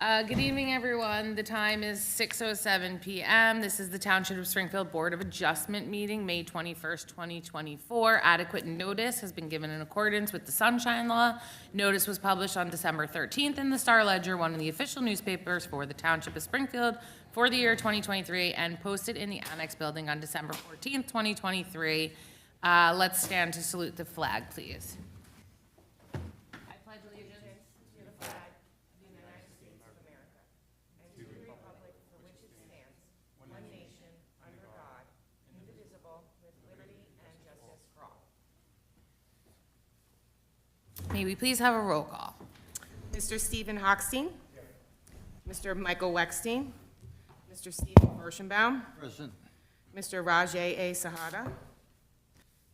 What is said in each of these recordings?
Good evening, everyone. The time is 6:07 PM. This is the Township of Springfield Board of Adjustment meeting, May 21st, 2024. Adequate notice has been given in accordance with the Sunshine Law. Notice was published on December 13th in the Star Ledger, one of the official newspapers for the Township of Springfield for the year 2023, and posted in the Annex Building on December 14th, 2023. Let's stand to salute the flag, please. I pledge allegiance to the flag of the United States of America and to the republic for which it stands, one nation, under God, indivisible, with liberty and justice for all. May we please have a roll call? Mr. Stephen Hochstein. Mr. Michael Weckstein. Mr. Stephen Kirschenbaum. Present. Mr. Rajay A. Sahada.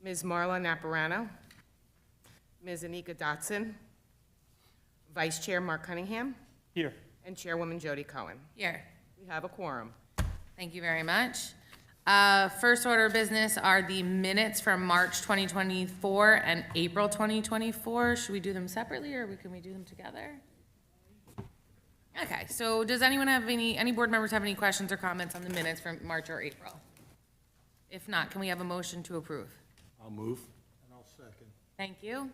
Ms. Marla Naparano. Ms. Anika Dotson. Vice Chair Mark Cunningham. Here. And Chairwoman Jody Cohen. Here. We have a quorum. Thank you very much. First order of business are the minutes from March 2024 and April 2024. Should we do them separately or can we do them together? Okay, so does anyone have any board members have any questions or comments on the minutes from March or April? If not, can we have a motion to approve? I'll move. And I'll second. Thank you.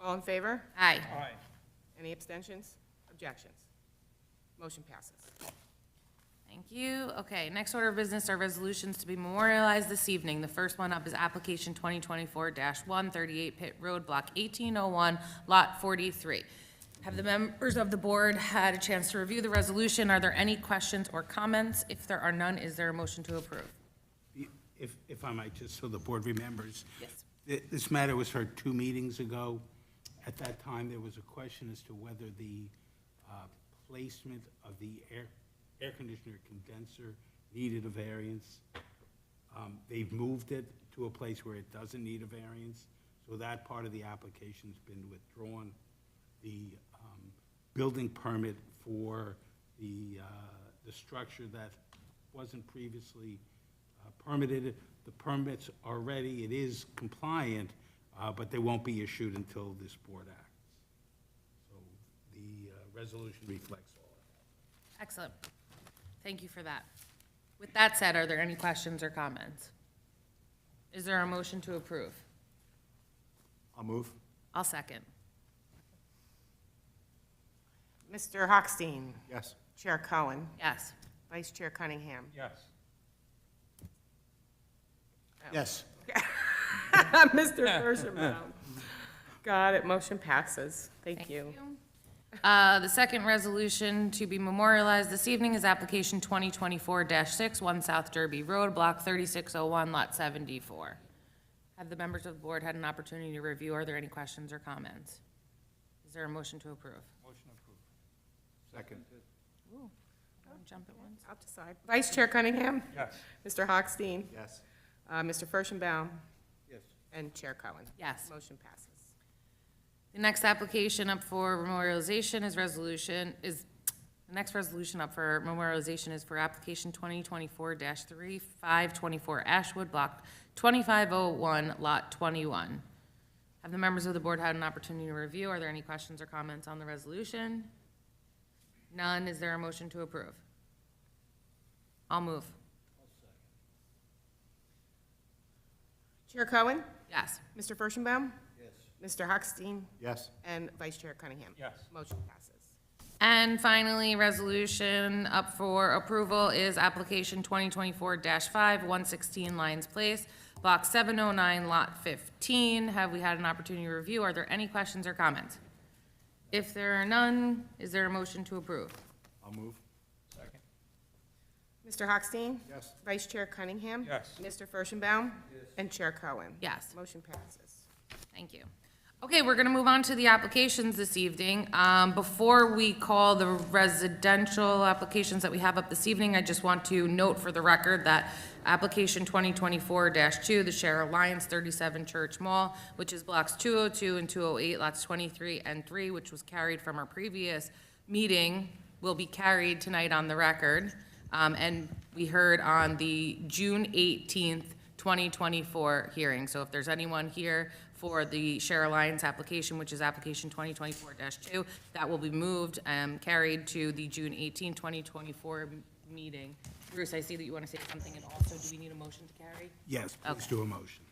All in favor? Aye. Aye. Any abstentions? Objections? Motion passes. Thank you. Okay, next order of business are resolutions to be memorialized this evening. The first one up is application 2024-1, 38 Pitt Road, block 1801, lot 43. Have the members of the board had a chance to review the resolution? Are there any questions or comments? If there are none, is there a motion to approve? If I might, just so the board remembers. Yes. This matter was heard 2 meetings ago. At that time, there was a question as to whether the placement of the air conditioner condenser needed a variance. They've moved it to a place where it doesn't need a variance, so that part of the application's been withdrawn. The building permit for the structure that wasn't previously permitted, the permits are ready, it is compliant, but they won't be issued until this board acts. So the resolution reflects all of that. Excellent. Thank you for that. With that said, are there any questions or comments? Is there a motion to approve? I'll move. I'll second. Mr. Hochstein. Yes. Chair Cohen. Yes. Vice Chair Cunningham. Yes. Yes. Mr. Kirschenbaum. Got it. Motion passes. Thank you. The second resolution to be memorialized this evening is application 2024-6, 1 South Derby Road, block 3601, lot 74. Have the members of the board had an opportunity to review? Are there any questions or comments? Is there a motion to approve? Motion approved. Second. Ooh, don't jump at once. I'll decide. Vice Chair Cunningham. Yes. Mr. Hochstein. Yes. Mr. Kirschenbaum. Yes. And Chair Cohen. Yes. Motion passes. The next application up for memorialization is the next resolution up for memorialization is for application 2024-3, 524 Ashwood, block 2501, lot 21. Have the members of the board had an opportunity to review? Are there any questions or comments on the resolution? None. Is there a motion to approve? I'll move. Chair Cohen. Yes. Mr. Kirschenbaum. Yes. Mr. Hochstein. Yes. And Vice Chair Cunningham. Yes. Motion passes. And finally, resolution up for approval is application 2024-5, 116 Lions Place, block 709, lot 15. Have we had an opportunity to review? Are there any questions or comments? If there are none, is there a motion to approve? I'll move. Second. Mr. Hochstein. Yes. Vice Chair Cunningham. Yes. Mr. Kirschenbaum. Yes. And Chair Cohen. Yes. Motion passes. Thank you. Okay, we're going to move on to the applications this evening. Before we call the residential applications that we have up this evening, I just want to note for the record that application 2024-2, the Share Alliance 37 Church Mall, which is blocks 202 and 208, lots 23 and 3, which was carried from our previous meeting, will be carried tonight on the record. And we heard on the June 18th, 2024 hearing. So if there's anyone here for the Share Alliance application, which is application 2024-2. That will be moved, carried to the June 18, 2024 meeting. Bruce, I see that you want to say something, and also, do we need a motion to carry? Yes, please Okay. do a motion.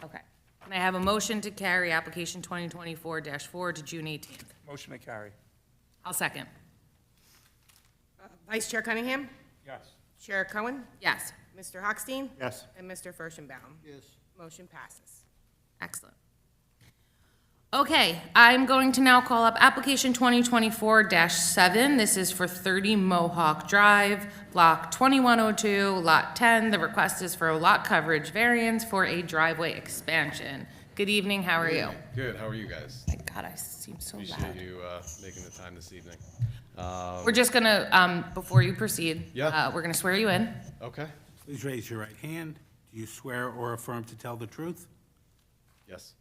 Okay. Can I have a motion to carry application 2024-4 to June 18th? Motion to carry. I'll second. Vice Chair Cunningham? Yes. Chair Cohen? Yes. Mr. Hochstein? Yes. And Mr. Furstenbaum? Yes. Motion passes. Excellent. Okay, I'm going to now call up application 2024-7. This is for 30 Mohawk Drive, block 2102, lot 10. The request is for a lot coverage variance for a driveway expansion. Good evening, how are you? Good, how are you guys? My God, I seem so Appreciate loud. you making the time this evening. We're just gonna, before you proceed, Yeah. we're gonna swear you in. Okay, Please raise your right hand. Do you swear or affirm to tell the truth? yes.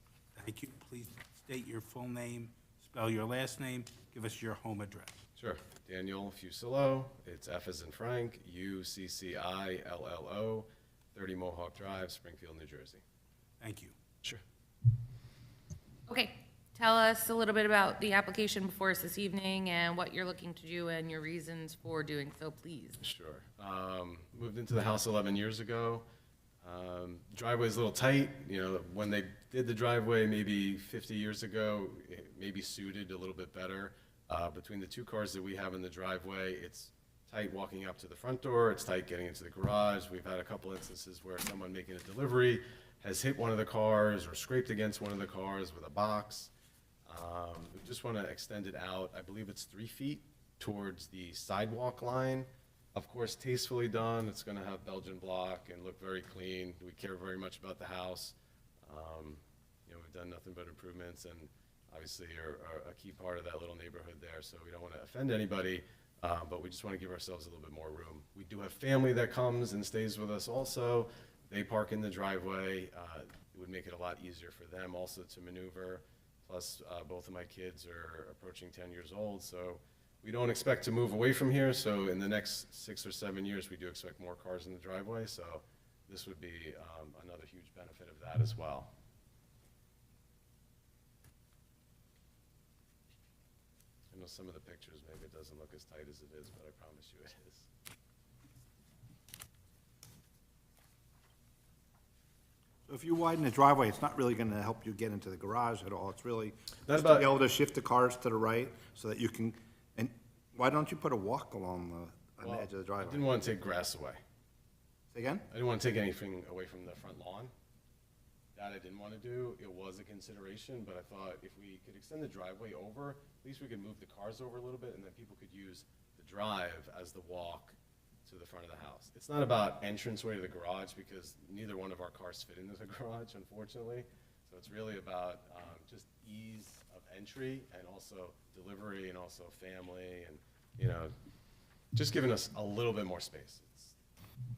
Thank you. Please state your full name, spell your last name, give us your home address. Sure. Daniel Fusillo, it's F as in Frank, UCCILLO, 30 Mohawk Drive, Springfield, New Jersey. Thank you. Sure. Okay, tell us a little bit about the application before us this evening and what you're looking to do and your reasons for doing so, please. Sure. Moved into the house 11 years ago. Driveway's a little tight, you know, when they did the driveway maybe 50 years ago, it maybe suited a little bit better. Between the two cars that we have in the driveway, it's tight walking up to the front door, it's tight getting into the garage. We've had a couple instances where someone making a delivery has hit one of the cars or scraped against one of the cars with a box. We just want to extend it out. I believe it's 3 feet towards the sidewalk line. Of course, tastefully done. It's going to have Belgian block and look very clean. We care very much about the house. You know, we've done nothing but improvements and obviously are a key part of that little neighborhood there. So we don't want to offend anybody, but we just want to give ourselves a little bit more room. We do have family that comes and stays with us also. They park in the driveway. It would make it a lot easier for them also to maneuver. Plus, both of my kids are approaching 10 years old, so we don't expect to move away from here. So in the next 6 or 7 years, we do expect more cars in the driveway. So this would be another huge benefit of that as well. I know some of the pictures, maybe it doesn't look as tight as it is, but I promise you it is. So if you widen the driveway, it's not really gonna help you get into the garage at all. It's really Not just to about- be able to shift the cars to the right so that you can, and why don't you put a walk along on the edge of the I driveway? didn't want to take grass away. Say again? I didn't want to take anything away from the front lawn. That I didn't want to do. It was a consideration, but I thought if we could extend the driveway over, at least we could move the cars over a little bit, and then people could use the drive as the walk to the front of the house. It's not about entranceway to the garage, because neither one of our cars fit into the garage, unfortunately. So it's really about just ease of entry, and also delivery, and also family, and, you know, just giving us a little bit more space. It's,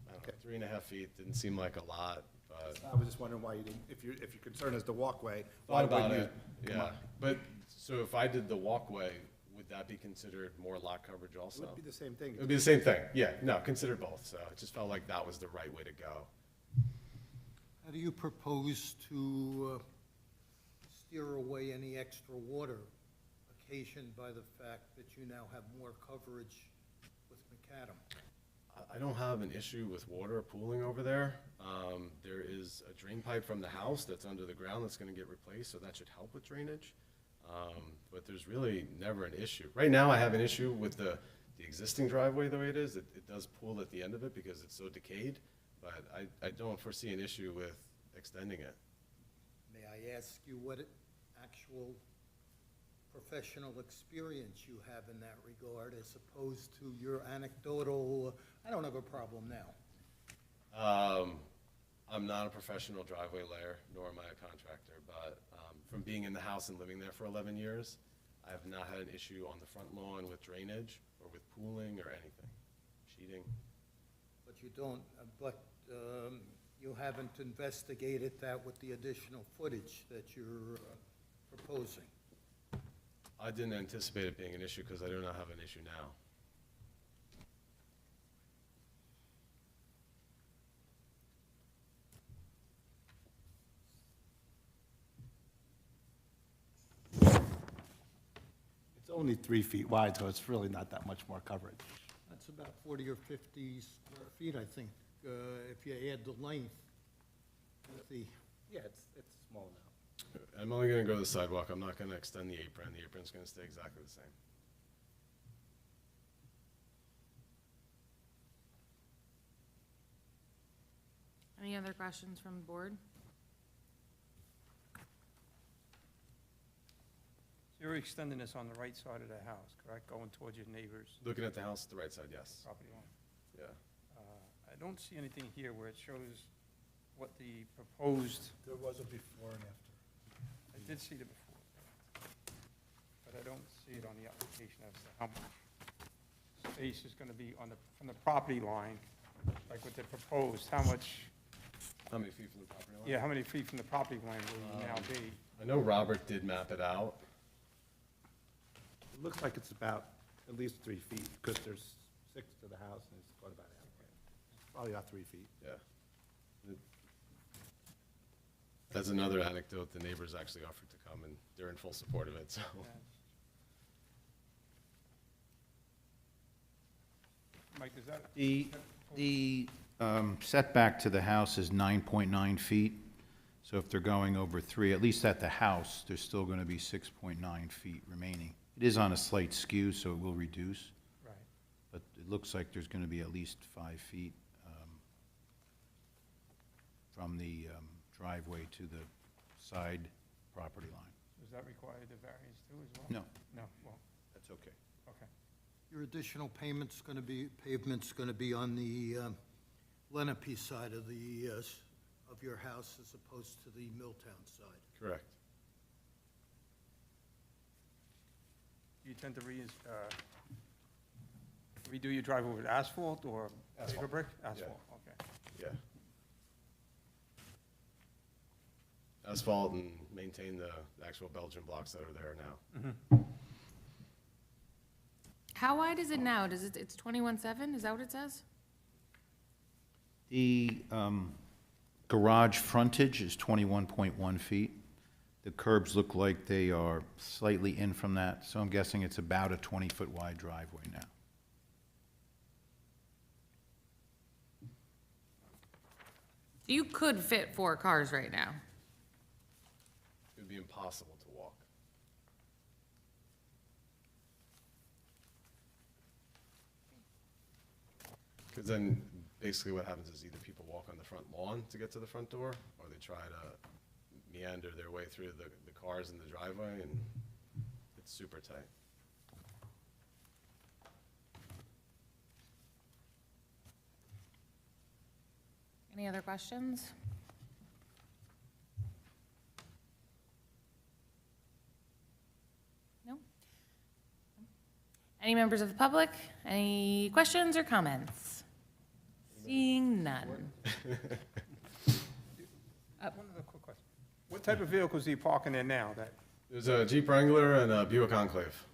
I don't know, 3.5 feet didn't seem like a lot, but I was just wondering why you didn't, if your concern is the walkway, why thought about wouldn't it, you? yeah. But, so if I did the walkway, would that be considered more lot coverage It also? would be the same thing. It would be the same thing, yeah, no, consider both, so it just felt like that was the right way to go. How do you propose to steer away any extra water occasioned by the fact that you now have more coverage with macadam? I don't have an issue with water pooling over there. There is a drain pipe from the house that's under the ground that's gonna get replaced, so that should help with drainage. But there's really never an issue. Right now, I have an issue with the existing driveway the way it is. It does pool at the end of it because it's so decayed, but I don't foresee an issue with extending it. May I ask you what actual professional experience you have in that regard as opposed to your anecdotal, I don't have a problem now? I'm not a professional driveway layer, nor am I a contractor, but from being in the house and living there for 11 years, I have not had an issue on the front lawn with drainage or with pooling or anything, sheeting. But you don't, you haven't investigated that with the additional footage that you're proposing? I didn't anticipate it being an issue because I do not have an issue now. only 3 feet wide, so it's really not that much more coverage. That's about 40 or 50 square feet, I think, if you add the length with the, Yeah, it's small now. I'm only gonna go to the sidewalk, I'm not gonna extend the apron's gonna stay exactly the same. Any other questions from the board? So you're extending this on the right side of the house, correct? Going towards your neighbor's Looking at the house, the right side, yes, property line? yeah. I don't see anything here where it shows what the proposed, there was a before and after. I did see the before, but I don't see it on the application as to how much space is gonna be on the, from the property line, like what they proposed, how much, How many feet from the property line? yeah, how many feet from the property line will you now be? I know Robert did map it out. It looks like it's about at least 3 feet, because there's 6 to the house, and it's about halfway. Probably about 3 feet. Yeah. That's another anecdote, the neighbors actually offered to come, and they're in full support of it, so. Mike, is that? The setback to the house is 9.9 feet, so if they're going over 3, at least at the house, there's still going to be 6.9 feet remaining. It is on a slight skew, so it will reduce, Right. but it looks like there's going to be at least 5 feet from the driveway to the side property line. Does that require the variance too as well? No, No, well, that's okay. okay. Your additional pavement's going to be on the Lenape side of the, of your house as opposed to the Milltown side. Correct. Do you tend to redo your driveway with asphalt or paver Asphalt, brick? yeah. Asphalt, okay. Yeah. Asphalt and maintain the actual Belgian blocks that are there now. How wide is it now? It's 21.7? Is that what it says? The garage frontage is 21.1 feet. The curbs look like they are slightly in from that, so I'm guessing it's about a 20-foot wide driveway now. You could fit 4 cars right now. It would be impossible to walk. Because then, basically what happens is either people walk on the front lawn to get to the front door, or they try to meander their way through the cars in the driveway, and it's super tight. Any other questions? No? Any members of the public? Any questions or comments? Seeing none. One other quick question. What type of vehicles do you park in there now that, There's a Jeep Wrangler and a Buick Enclave.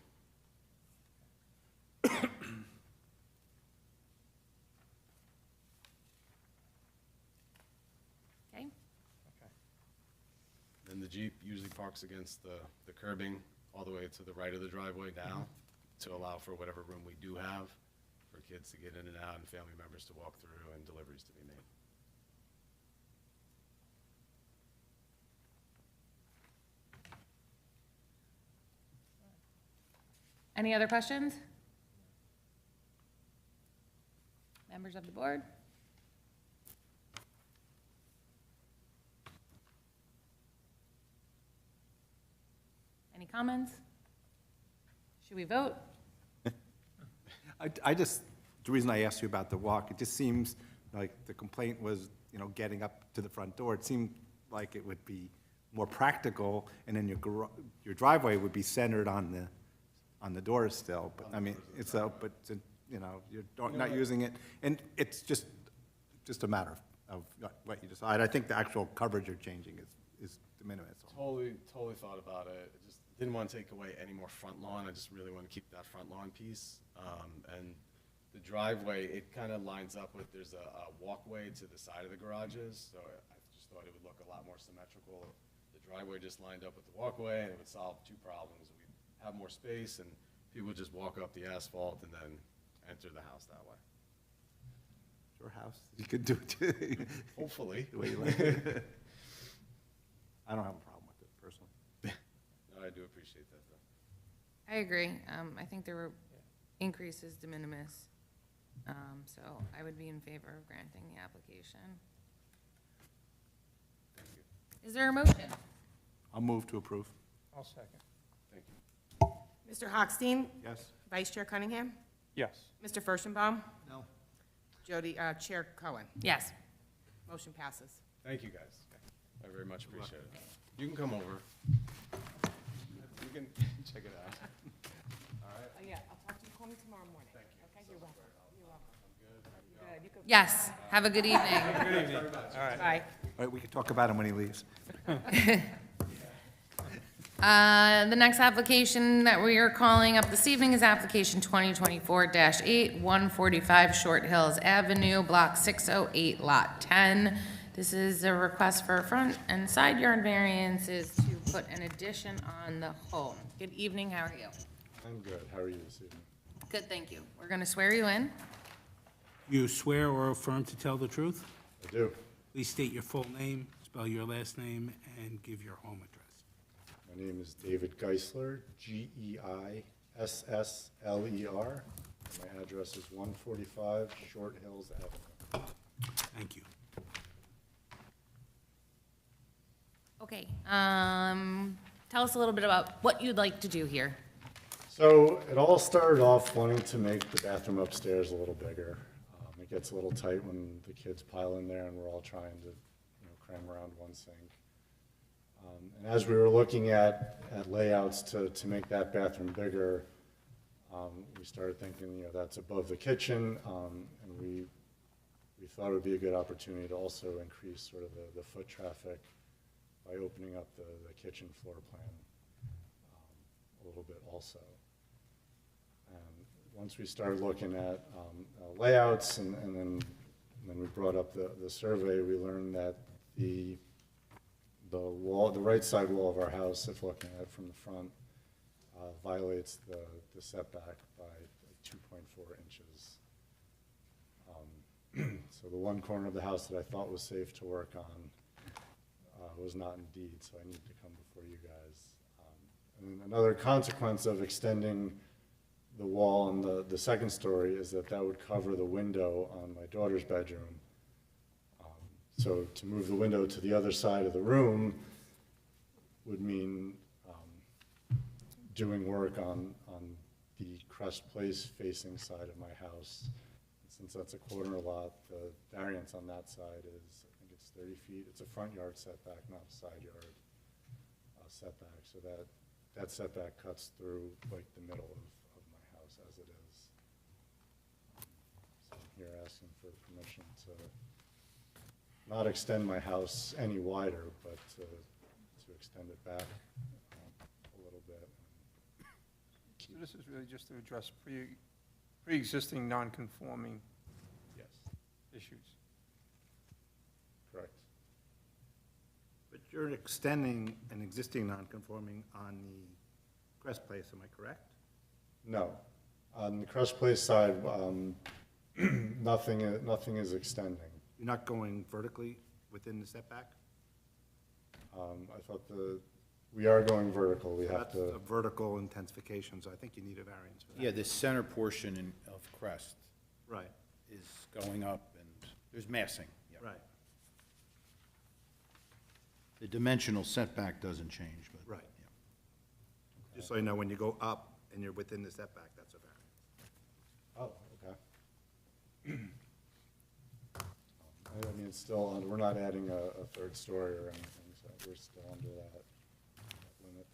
Okay, And the Jeep usually parks against the curbing all the way to the right of the driveway now, to allow for whatever room we do have for kids to get in and out and family members to walk through and deliveries to be made. any other questions? Members of the board? Any comments? Should we vote? I just, the reason I asked you about the walk, it just seems like the complaint was, getting up to the front door. It seemed like it would be more practical, and then your driveway would be centered on the doors still. But, I mean, you're not using it, and it's just a matter of what you decide. I think the actual coverage you're changing is de minimis. Totally thought about it. I just didn't want to take away any more front lawn. I just really want to keep that front lawn piece. And the driveway, it kind of lines up with, there's a walkway to the side of the garages, so I just thought it would look a lot more symmetrical. The driveway just lined up with the walkway, and it would solve 2 problems. We'd have more space, and people just walk up the asphalt and then enter the house that way. Your house, you could do it Hopefully. the way you like it. I don't have a problem with it personally. No, I do appreciate that, though. I agree. I think there were increases de minimis. So I would be in favor of granting the application. Is there a motion? I'll move to approve. I'll second. Thank you. Mr. Hochstein? Yes? Vice Chair Cunningham? Yes. Mr. Furstenbaum? No. Chair Cohen? Yes. Motion passes. Thank you, guys. I very much appreciate it. You can come over. You can check it out. Yeah, I'll talk to you, call me tomorrow morning. Thank you. Okay, you're welcome. You're welcome. Good. You can- Yes. Have a good evening. Bye. All right, we can talk about him when he leaves. The next application that we are calling up this evening is application 2024-8, 145 Short Hills Avenue, Block 608, Lot 10. This is a request for a front and side yard variances to put an addition on the home. Good evening, how are you? I'm good. How are you this evening? Good, thank you. We're going to swear you in. You swear or affirm to tell the truth? I do. Please state your full name, spell your last name, and give your home address. My name is David Geisler, Geissler. My address is 145 Short Hills Avenue. Thank you. Okay, tell us a little bit about what you'd like to do here. So it all started off wanting to make the bathroom upstairs a little bigger. It gets a little tight when the kids pile in there and we're all trying to, cram around one sink. And as we were looking at layouts to make that bathroom bigger, we started thinking, that's above the kitchen, and we thought it would be a good opportunity to also increase sort of the foot traffic by opening up the kitchen floor plan a little bit also. Once we started looking at layouts and then we brought up the survey, we learned that the right side wall of our house, if looking at it from the front, violates the setback by 2.4 inches. So the one corner of the house that I thought was safe to work on was not indeed, so I need to come before you guys. And another consequence of extending the wall on the second story is that would cover the window on my daughter's bedroom. So to move the window to the other side of the room would mean doing work on the Crest Place facing side of my house. Since that's a corner lot, the variance on that side is, I think it's 30 feet. It's a front yard setback, not a side yard setback. So that setback cuts through like the middle of my house as it is. So I'm here asking for permission to not extend my house any wider, but to extend it back a little bit. So this is really just to address pre-existing non-conforming Yes, issues. correct. But you're extending an existing non-conforming on the Crest Place, am I correct? No. On the Crest Place side, nothing is extending. You're not going vertically within the setback? I thought we are going vertical. We have That's to, a vertical intensification, so I think you need a variance for that. Yeah, this center portion of Crest Right, is going up, and there's massing. yeah. right, The dimensional setback doesn't change, but. right. yeah. Just so you know, when you go up and you're within the setback, that's a variance. oh, okay. I mean, it's still, we're not adding a third story or anything, so we're still under that limit.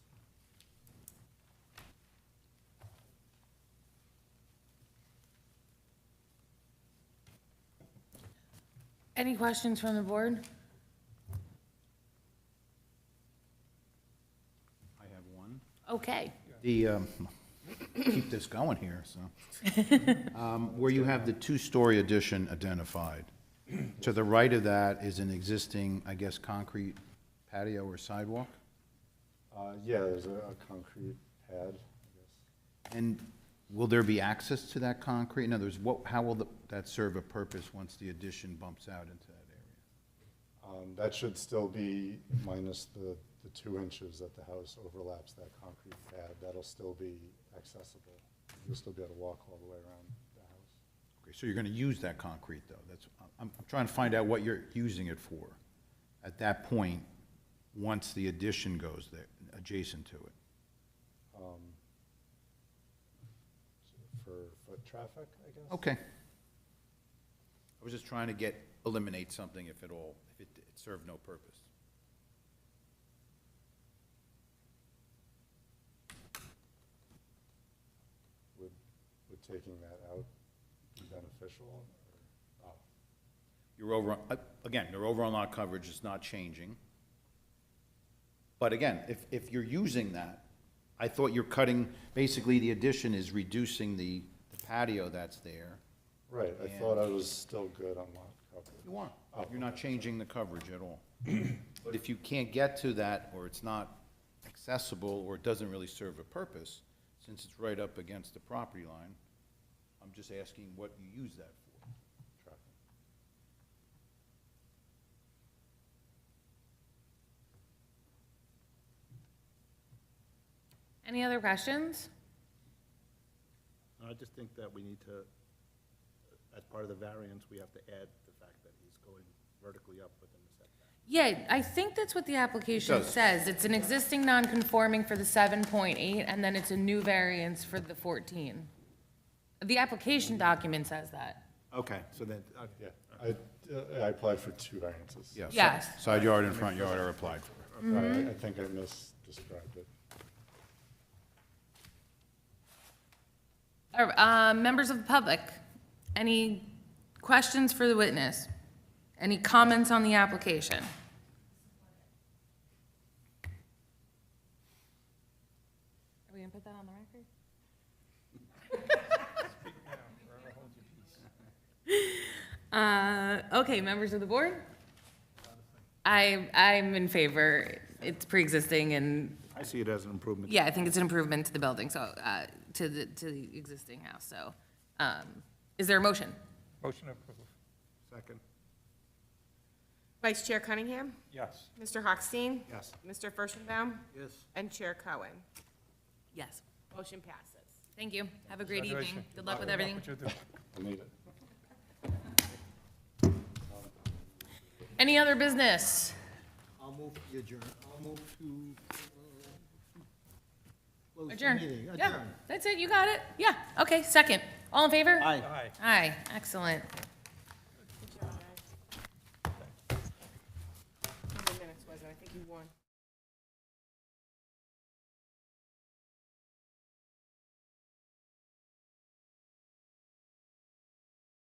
Any questions from the board? I have one. Okay. Keep this going here, so. Where you have the two-story addition identified, to the right of that is an existing, I guess, concrete patio or sidewalk? Yeah, there's a concrete pad, I guess. And will there be access to that concrete? In other words, how will that serve a purpose once the addition bumps out into that area? That should still be minus the 2 inches that the house overlaps that concrete pad. That'll still be accessible. You'll still be able to walk all the way around the house. Okay, so you're gonna use that concrete, though? I'm trying to find out what you're using it for at that point, once the addition goes there, adjacent to it. For foot traffic, I guess? Okay. I was just trying to eliminate something if it served no purpose. Would taking that out be beneficial? Or, Your overall lot coverage is not changing. But again, if you're using that, I thought you're cutting, basically the addition is reducing the patio that's there. Right, I thought I was still good on lot coverage. You are. Oh, You're not changing the coverage at all. But if you can't get to that, or it's not accessible, or it doesn't really serve a purpose, since it's right up against the property line, I'm just asking what you use that for. Traffic. Any other questions? I just think that we need to, as part of the variance, we have to add the fact that he's going vertically up within the setback. Yeah, I think that's what the application does. says. It's an existing non-conforming for the 7.8, and then it's a new variance for the 14. The application document says that. Okay, so then, Yeah, I applied for 2 variances. Yeah, Yes. Side yard and front yard are applied for. I think I misdescribed it. All right, members of the public, any questions for the witness? Any comments on the application? Are we gonna put that on the record? Okay, members of the board? I'm in favor. It's pre-existing and, I see it as an improvement. yeah, I think it's an improvement to the building, so, to the existing house, so. Is there a motion? Motion approved. Second, Vice Chair Cunningham? Yes. Mr. Hochstein? yes. Mr. Furstenbaum? Yes. And Chair Cohen? Yes. Motion passes. Thank you. Have a great evening. Congratulations. Good luck with everything. What you're doing. I need it. Any other business? I'll move to adjourn. I'll move to close the Adjourn. meeting. Yeah, Adjourn. that's it. You got it? Yeah. Okay, second. All in favor? Aye. Aye. Aye. Excellent.